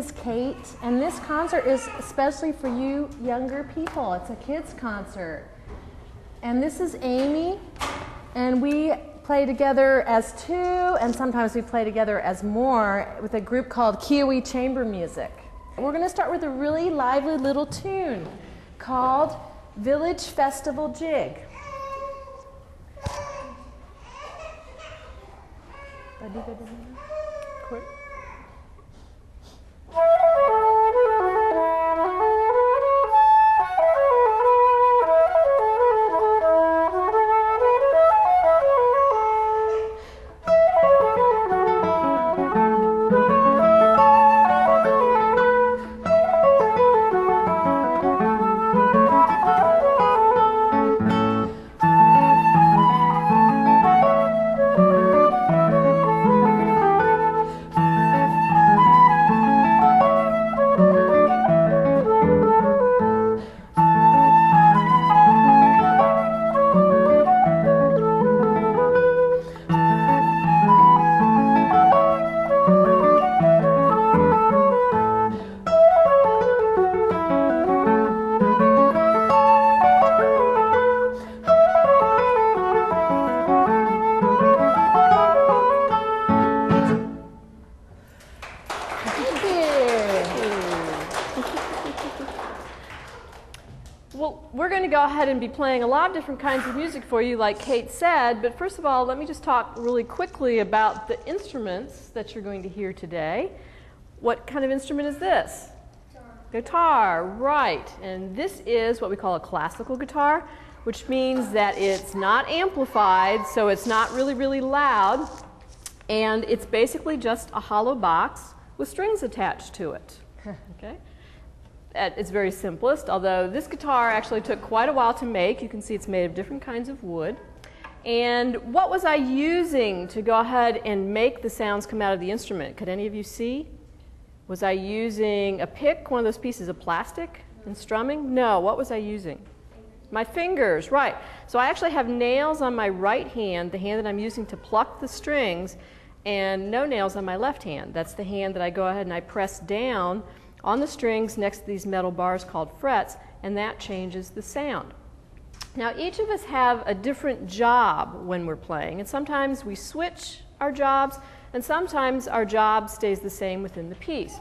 is Kate, and this concert is especially for you younger people. It's a kids concert. And this is Amy, and we play together as two, and sometimes we play together as more with a group called Keowee Chamber Music. We're going to start with a really lively little tune called Village Festival Jig. Quick. Go ahead and be playing a lot of different kinds of music for you, like Kate said, but first of all, let me just talk really quickly about the instruments that you're going to hear today. What kind of instrument is this? Guitar, right. And this is what we call a classical guitar, which means that it's not amplified, so it's not really, really loud, and it's basically just a hollow box with strings attached to it. Okay? At its very simplest, although this guitar actually took quite a while to make. You can see it's made of different kinds of wood. And what was I using to go ahead and make the sounds come out of the instrument? Could any of you see? Was I using a pick, one of those pieces of plastic, and strumming? No, what was I using? My fingers, right. So I actually have nails on my right hand, the hand that I'm using to pluck the strings, and no nails on my left hand. That's the hand that I go ahead and I press down on the strings next to these metal bars called frets, and that changes the sound. Now, each of us have a different job when we're playing, and sometimes we switch our jobs, and sometimes our job stays the same within the piece.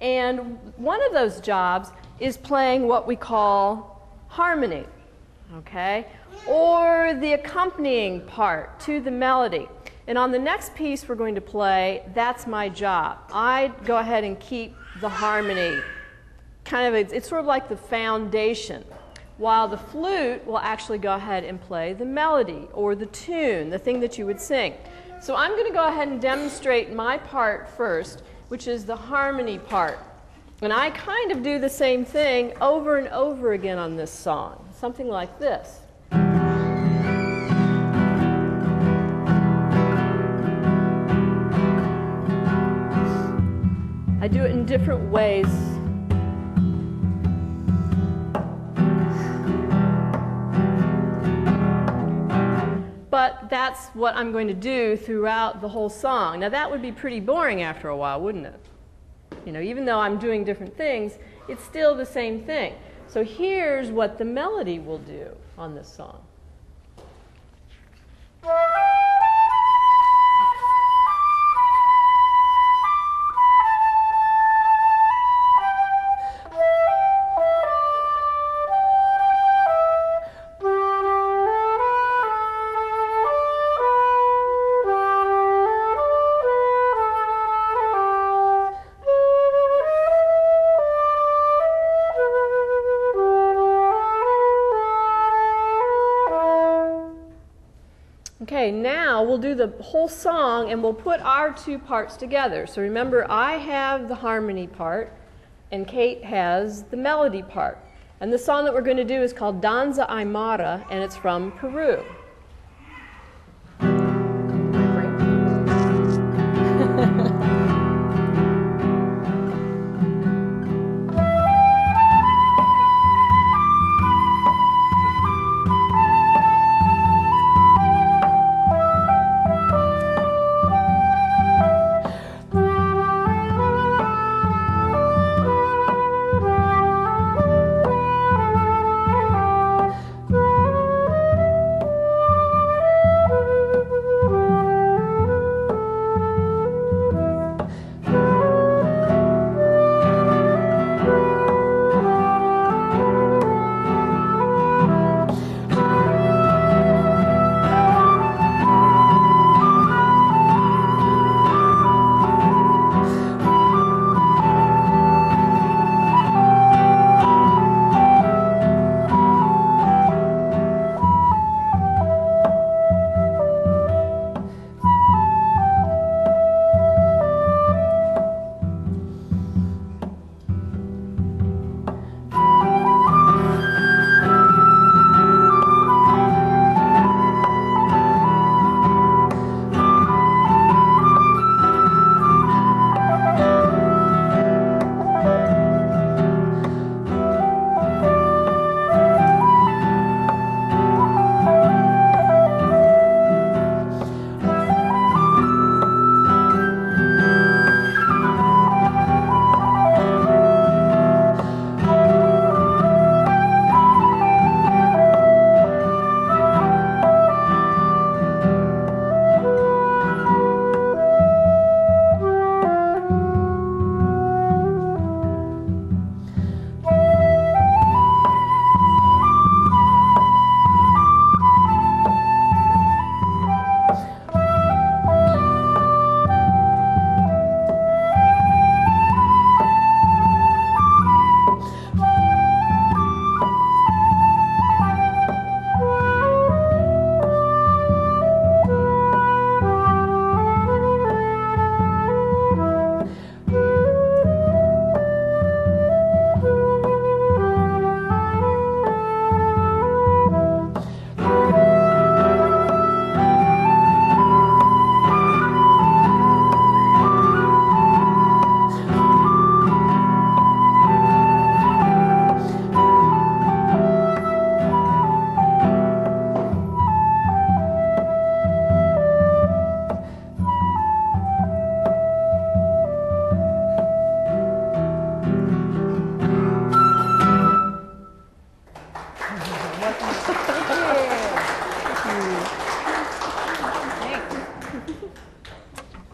And one of those jobs is playing what we call harmony, okay, or the accompanying part to the melody. And on the next piece we're going to play, that's my job. I go ahead and keep the harmony. It's sort of like the foundation, while the flute will actually go ahead and play the melody or the tune, the thing that you would sing. So I'm going to go ahead and demonstrate my part first, which is the harmony part. And I kind of do the same thing over and over again on this song, something like this. I do it in different ways. But that's what I'm going to do throughout the whole song. Now that would be pretty boring after a while, wouldn't it? You know, even though I'm doing different things, it's still the same thing. So here's what the melody will do on this song. Okay, now we'll do the whole song and we'll put our two parts together. So remember, I have the harmony part and Kate has the melody part. And the song that we're going to do is called Danza Aymara, and it's from Peru.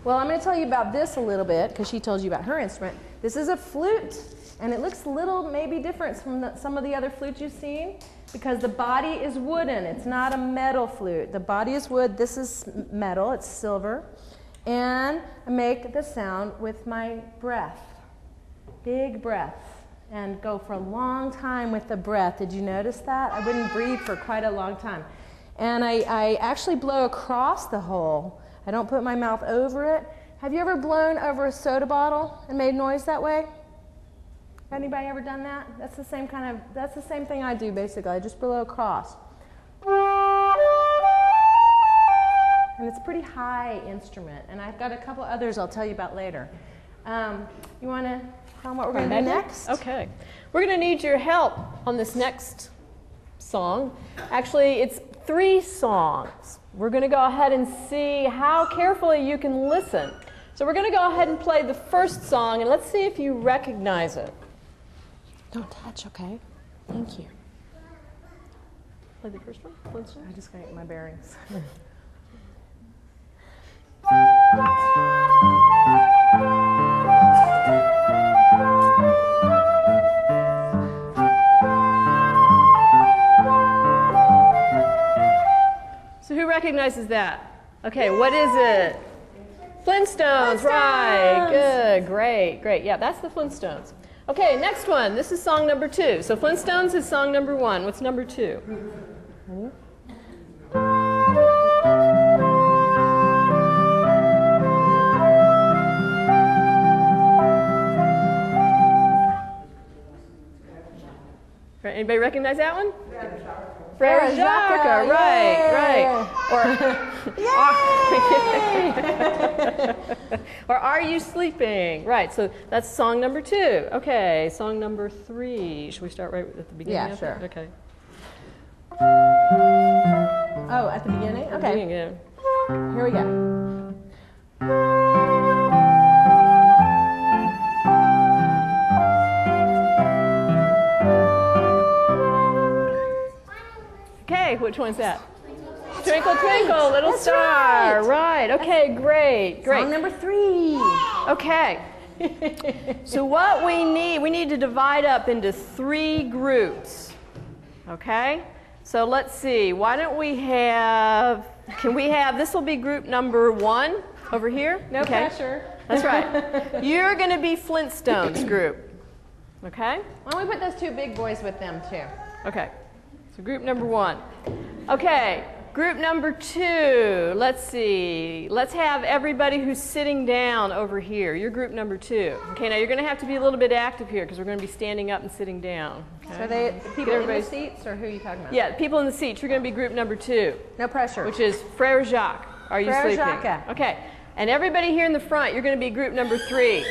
Well, I'm going to tell you about this a little bit because she told you about her instrument. This is a flute, and it looks a little maybe different from some of the other flutes you've seen because the body is wooden. It's not a metal flute. The body is wood. This is metal. It's silver. And I make the sound with my breath, big breath, and go for a long time with the breath. Did you notice that? I wouldn't breathe for quite a long time. And I actually blow across the hole. I don't put my mouth over it. Have you ever blown over a soda bottle and made noise that way? Anybody ever done that? That's the same thing I do basically. I just blow across. And it's a pretty high instrument. And I've got a couple others I'll tell you about later. You want to tell them what we're going to do next? Okay. We're going to need your help on this next song. Actually, it's 3 songs. We're going to go ahead and see how carefully you can listen. So we're going to go ahead and play the first song, and let's see if you recognize it. Don't touch, okay? Thank you. Play the first one? I just got to get my bearings. So who recognizes that? Okay, what is it? Flintstones, right. Good, great, great. Yeah, that's the Flintstones. Okay, next one. This is song number 2. So Flintstones is song number 1. What's number 2? Anybody recognize that one? Frere Jacques, right. Or Are You Sleeping? Right, so that's song number 2. Okay, song number 3. Should we start right at the beginning? Yeah, sure. Okay. Oh, at the beginning? Okay. Yeah. Here we go. Okay, which one's that? Twinkle, twinkle, little star. Right. Okay, great. Song number 3. Okay. So what we need to divide up into 3 groups. Okay? So let's see. Why don't we have, this will be group number 1 over here. No pressure. That's right. You're going to be Flintstones group. Okay? Why don't we put those 2 big boys with them too? Okay. So group number 1. Okay, group number 2. Let's see. Let's have everybody who's sitting down over here. You're group number 2. Okay, now you're going to have to be a little bit active here because we're going to be standing up and sitting down. Okay? So are they the people in the seats, or who are you talking about? Yeah, people in the seats. You're going to be group number 2. No pressure. Which is Frere Jacques. Are you sleeping? Frere Jacques. Okay, and everybody here in the front, you're going to be group number 3.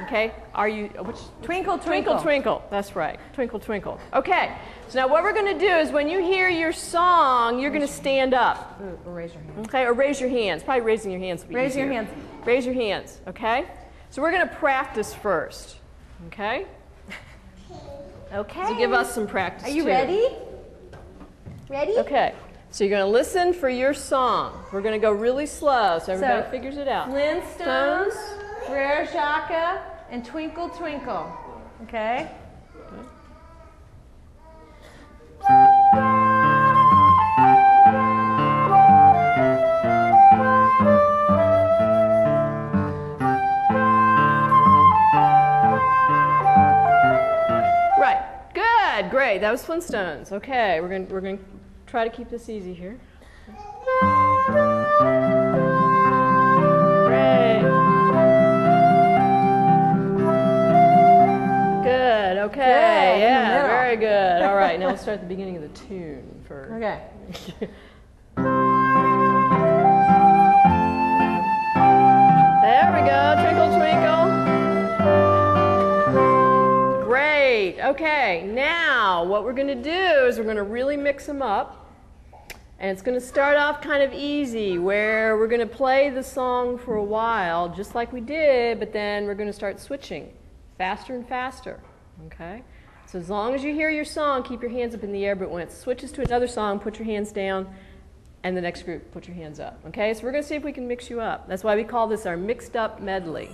Okay, are you, which? Twinkle, twinkle. Twinkle, twinkle. That's right. Twinkle, twinkle. Okay, so now what we're going to do is when you hear your song, you're going to stand up. Or raise your hands. Okay, or raise your hands. Probably raising your hands will be Raise easier. your hands. Raise your hands, okay? So we're going to practice first, okay? Okay. So give us some practice, Are you too. ready? Ready? Okay, so you're going to listen for your song. We're going to go really slow so everybody figures it out. Flintstones, Frere Jacques, and Twinkle Twinkle. Okay? Right. Good. Great. That was Flintstones. Okay, we're going to try to keep this easy here. Great. Good. Okay. Good. Yeah. Very good. All right. Now let's start at the beginning of the tune first. Okay. There we go. Twinkle, twinkle. Great. Okay. Now what we're going to do is we're going to really mix them up. And it's going to start off kind of easy, where we're going to play the song for a while, just like we did, but then we're going to start switching faster and faster. Okay? So as long as you hear your song, keep your hands up in the air, but when it switches to another song, put your hands down and the next group, put your hands up. Okay, so we're going to see if we can mix you up. That's why we call this our mixed up medley.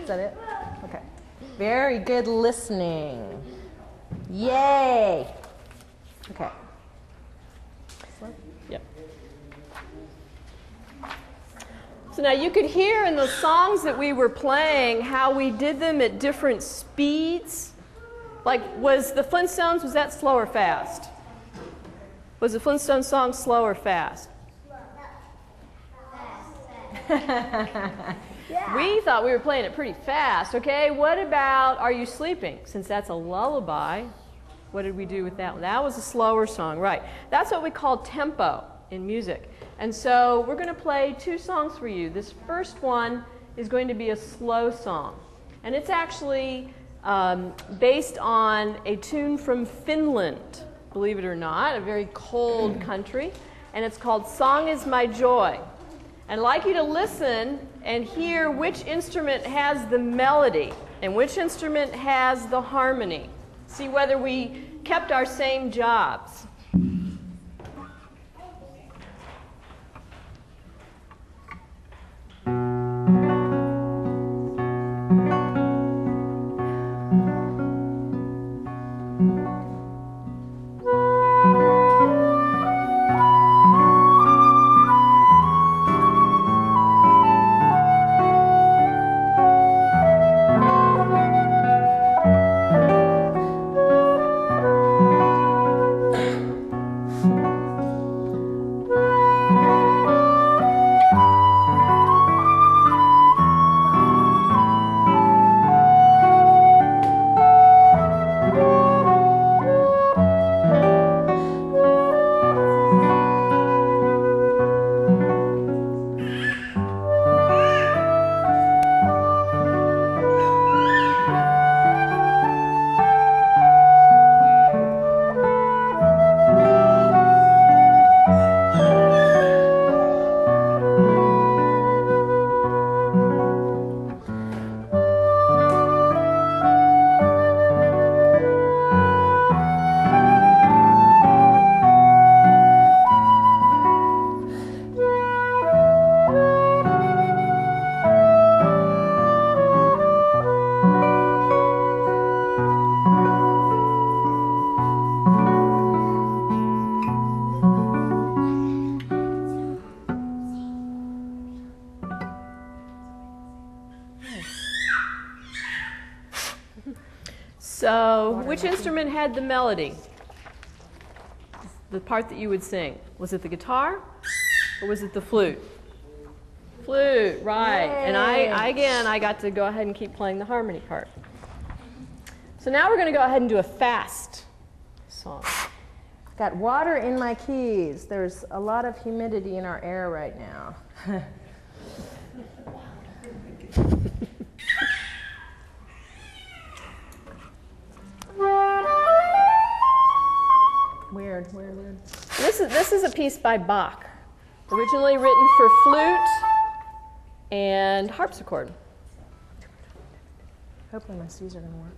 Is that it? Okay. Very good listening. Yay. Okay. Yep. So now you could hear in the songs that we were playing how we did them at different speeds. Like, was the Flintstones, was that slow or fast? Was the Flintstones song slow or fast? Yeah. We thought we were playing it pretty fast. Okay, what about Are You Sleeping? Since that's a lullaby, what did we do with that one? That was a slower song, right. That's what we call tempo in music. And so we're going to play two songs for you. This first one is going to be a slow song. And it's actually based on a tune from Finland, believe it or not, a very cold country. And it's called Song Is My Joy. I'd like you to listen and hear which instrument has the melody and which instrument has the harmony. See whether we kept our same jobs. So, which instrument had the melody? The part that you would sing. Was it the guitar or was it the flute? Flute, right. Yay. And I got to go ahead and keep playing the harmony part. So now we're going to go ahead and do a fast song. Got water in my keys. There's a lot of humidity in our air right now. Weird. This is a piece by Bach, originally written for flute and harpsichord. Hopefully my C's are going to work.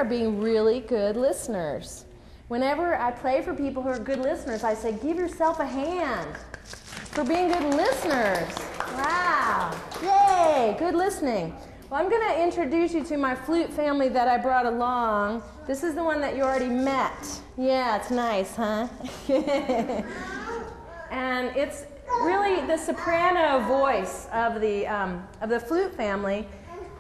Being really good listeners. Whenever I play for people who are good listeners, I say, give yourself a hand for being good listeners. Wow. Yay, good listening. Well, I'm going to introduce you to my flute family that I brought along. This is the one that you already met. Yeah, it's nice, huh? And it's really the soprano voice of the flute family.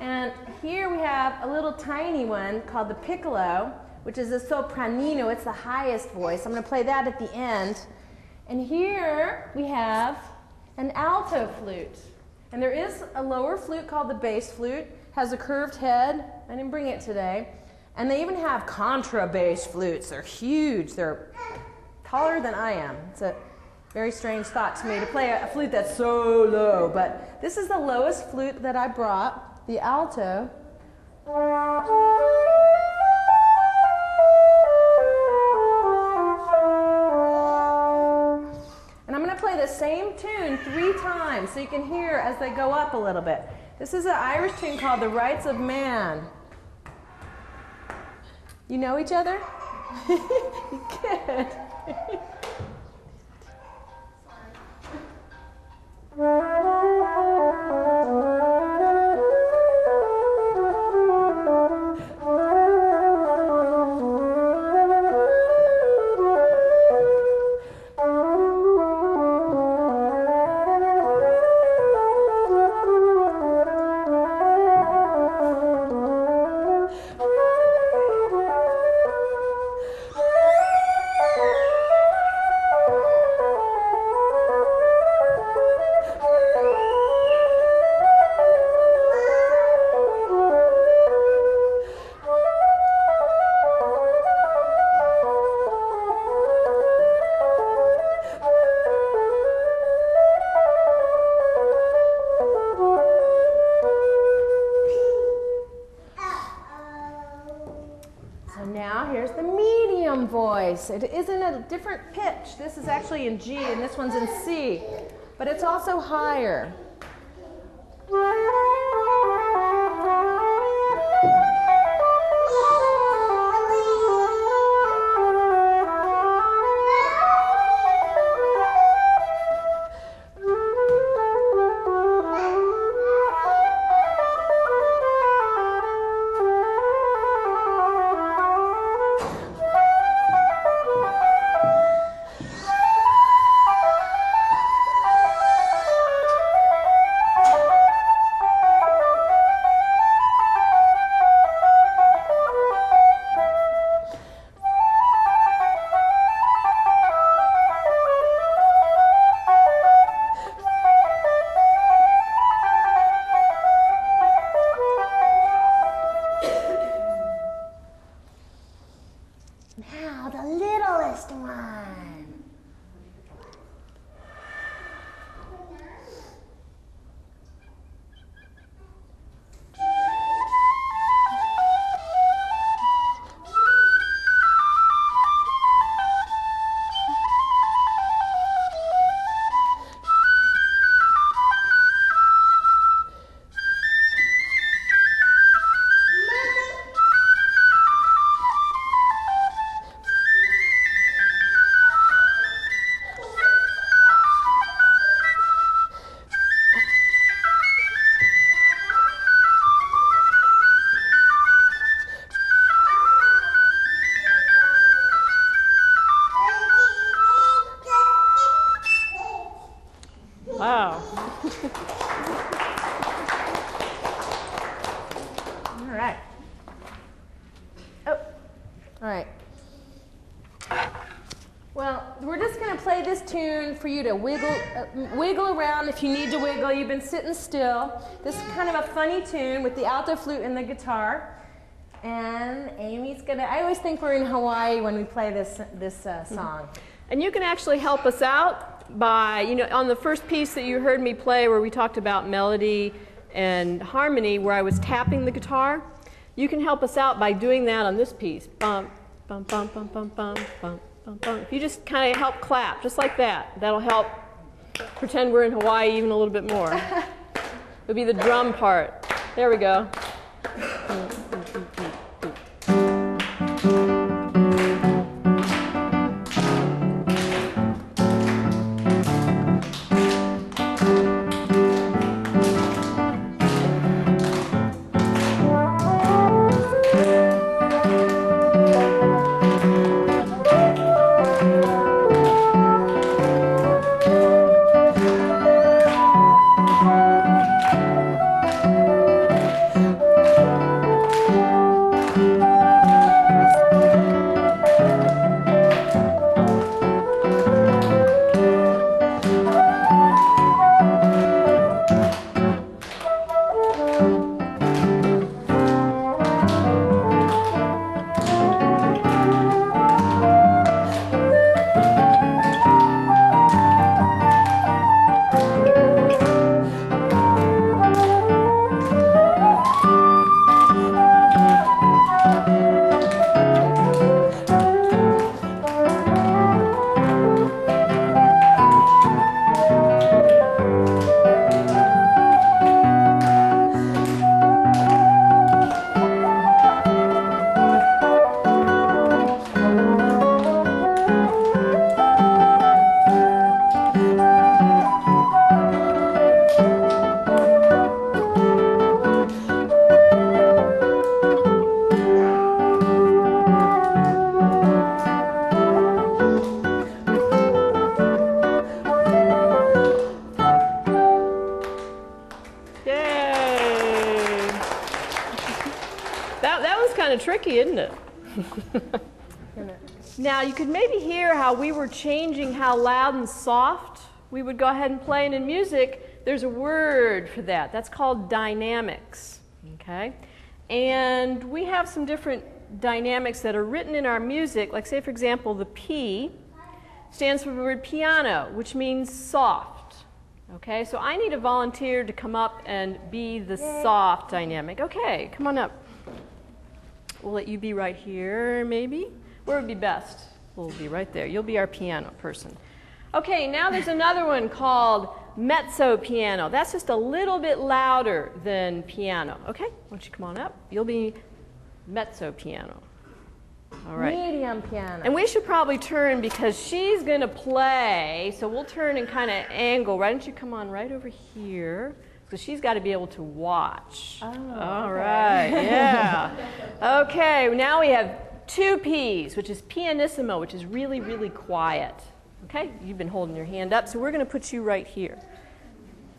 And here we have a little tiny one called the piccolo, which is a sopranino. It's the highest voice. I'm going to play that at the end. And here we have an alto flute. And there is a lower flute called the bass flute. Has a curved head. I didn't bring it today. And they even have contrabass flutes. They're huge. They're taller than I am. It's a very strange thought to me to play a flute that's so low. But this is the lowest flute that I brought. The alto. And I'm going to play the same tune 3 times so you can hear as they go up a little bit. This is an Irish tune called The Rights of Man. You know each other? Good. It is in a different pitch. This is actually in G and this one's in C, but it's also higher. tune for you to wiggle around if you need to wiggle. You've been sitting still. This is kind of a funny tune with the alto flute and the guitar. And Amy's gonna, I always think we're in Hawaii when we play this song. And you can actually help us out by, you know, on the first piece that you heard me play where we talked about melody and harmony, where I was tapping the guitar, you can help us out by doing that on this piece. Bum, bum, bum, bum, bum, bum, bum, bum, bum. If you just kind of help clap, just like that, that'll help pretend we're in Hawaii even a little bit more. It'll be the drum part. There we go. Tricky, isn't it? Now you could maybe hear how we were changing how loud and soft we would go ahead and play, and in music there's a word for that. That's called dynamics. Okay? And we have some different dynamics that are written in our music, like say for example the P stands for the word piano, which means soft. Okay, so I need a volunteer to come up and be the soft dynamic. Okay, come on up. We'll let you be right here, maybe. Where would be best? We'll be right there. You'll be our piano person. Okay, now there's another one called Metso Piano. That's just a little bit louder than piano. Okay, why don't you come on up? You'll be Metso Piano. All right. Medium piano. And we should probably turn because she's going to play, so we'll turn and kind of angle. Why don't you come on right over here? So she's got to be able to watch. Oh, all okay. Right, yeah. Okay, now we have two P's, which is pianissimo, which is really, really quiet. Okay, you've been holding your hand up, so we're going to put you right here.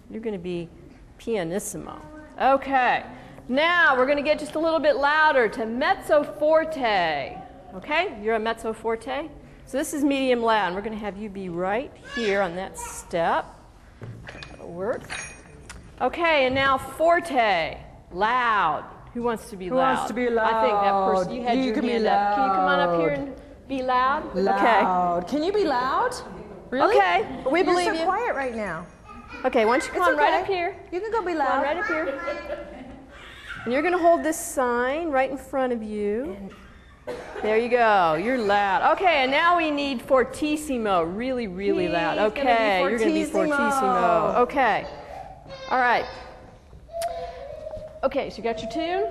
You're going to be pianissimo. Okay, now we're going to get just a little bit louder to mezzo forte. Okay, you're a mezzo forte. So this is medium loud, and we're going to have you be right here on that step. That'll work. Okay, and now forte, loud. Who wants to be loud? Who wants to be loud? I think that person, you had your hand up. Can you come on up here and be loud? Loud. Okay. Can you be loud? Really? Okay, we believe You're so you. quiet right now. Okay, why don't you come on right up here? You can go be Come loud. on right up here. And you're going to hold this sign right in front of you. There you go. You're loud. Okay, and now we need fortissimo. Really, really loud. Okay, you're going to be fortissimo. Okay. All right. Okay, so you got your tune?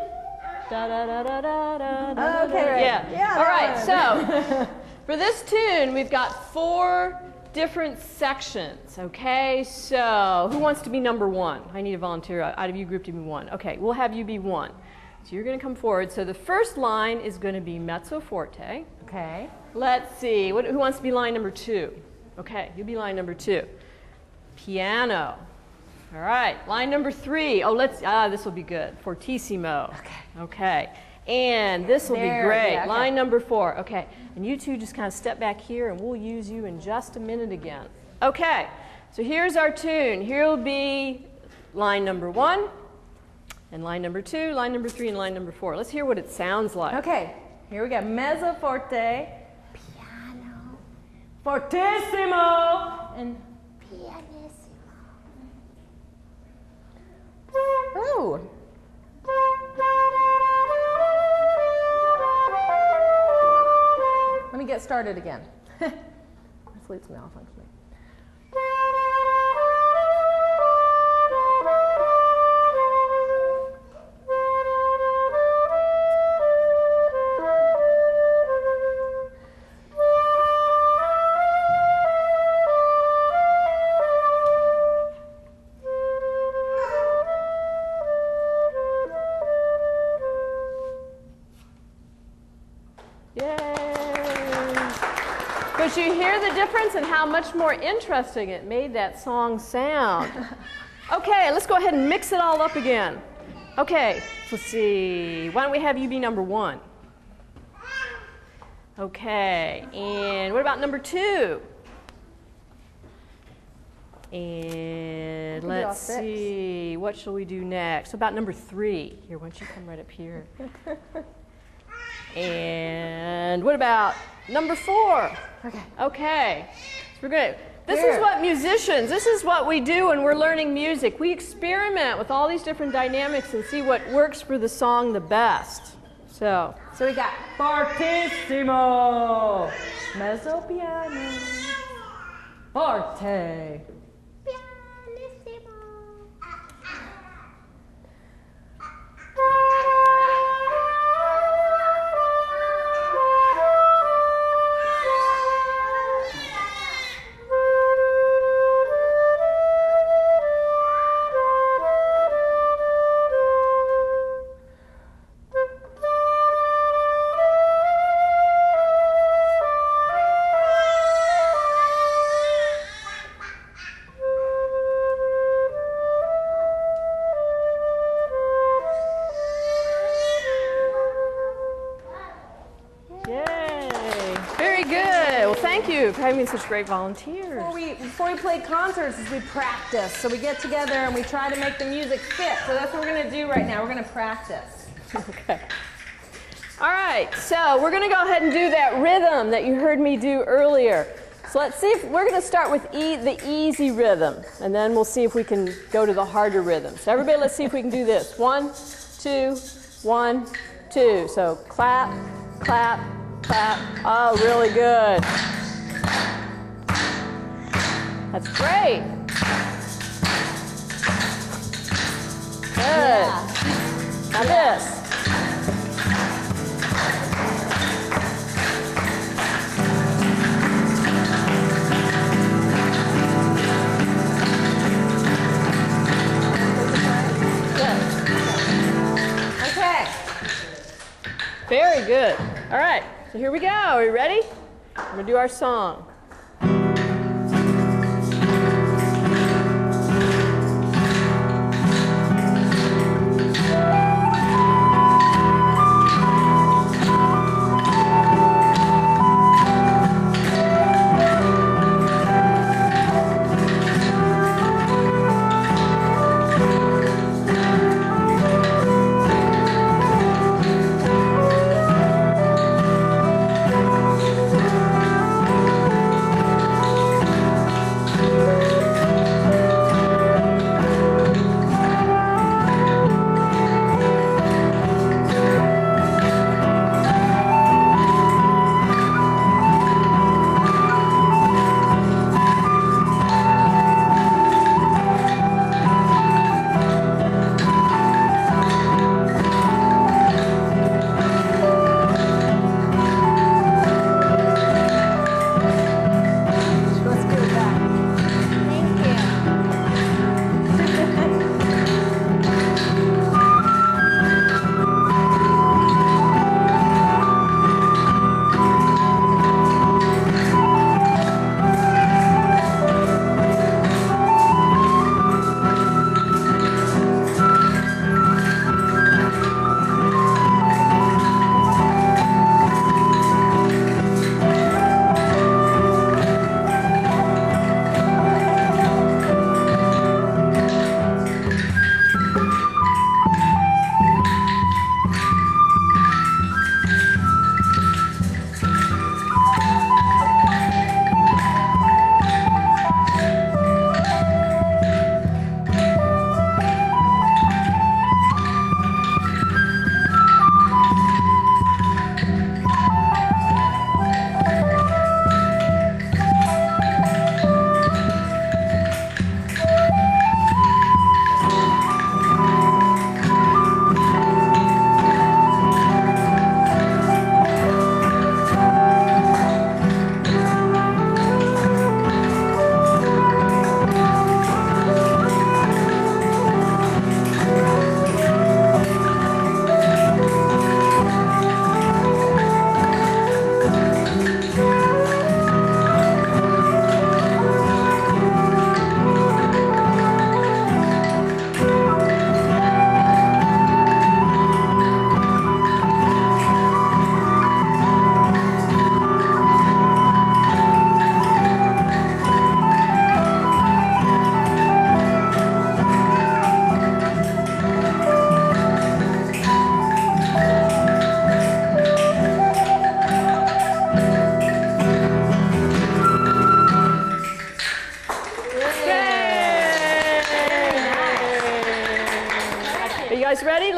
Da, da, da, da, da, da, da, Okay, right. Yeah. All right, so for this tune, we've got 4 different sections, okay? So who wants to be number 1? I need a volunteer out of you group to be 1. Okay, we'll have you be 1. So you're going to come forward. So the first line is going to be mezzo forte. Okay. Let's see. Who wants to be line number 2? Okay, you'll be line number 2. Piano. All right, line number 3. Oh, this will be good. Fortissimo. Okay. Okay. And this will be There, great. yeah, okay. Line number 4. Okay. And you two just kind of step back here and we'll use you in just a minute again. Okay. So here's our tune. Here will be line number 1, and line number 2, line number 3, and line number 4. Let's hear what it sounds like. Okay, here we go. Mezzo forte, piano, fortissimo, and pianissimo. Oh. Let me get started again. My flute's malfunctioning. But you hear the difference in how much more interesting it made that song sound. Okay, let's go ahead and mix it all up again. Okay, let's see. Why don't we have you be number 1? Okay, and what about number 2? And let's see, what shall we do next? What about number 3? Here, why don't you come right up here? And what about number 4? Okay. Okay. So we're good. This is what musicians, this is what we do when we're learning music. We experiment with all these different dynamics and see what works for the song the best. So we got fortissimo, mezzo piano, forte, pianissimo. Thank you for having such great volunteers. Before we play concerts, we practice. So we get together and we try to make the music fit. So that's what we're going to do right now. We're going to practice. Okay. All right. So we're going to go ahead and do that rhythm that you heard me do earlier. So let's see if we're going to start with the easy rhythm, and then we'll see if we can go to the harder rhythm. So everybody, let's see if we can do this. 1, 2, 1, 2. So clap, clap, clap. Oh, really good. That's great. Good. Yeah. Now this. Good. Okay. Very good. All right. So here we go. Are we ready? We're going to do our song.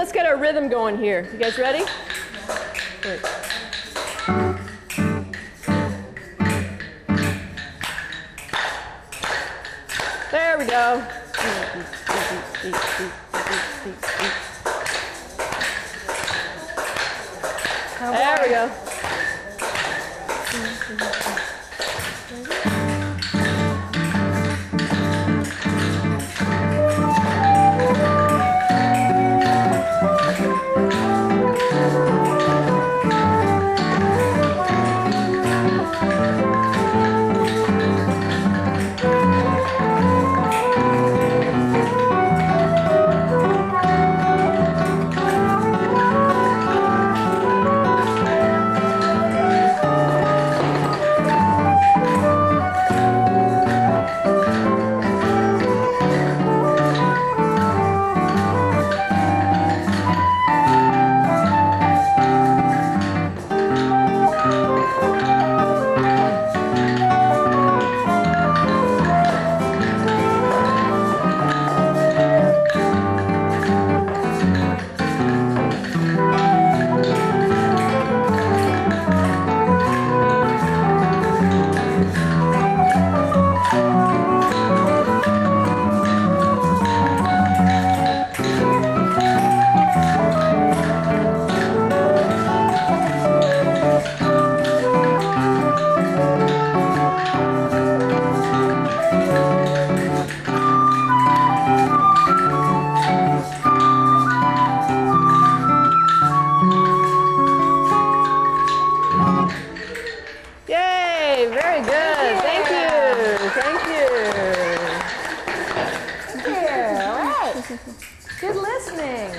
let's get our rhythm going here. You guys ready? Great. There we go. There we go. Very good. Thank you. Thank you. Yeah, all right. Good listening.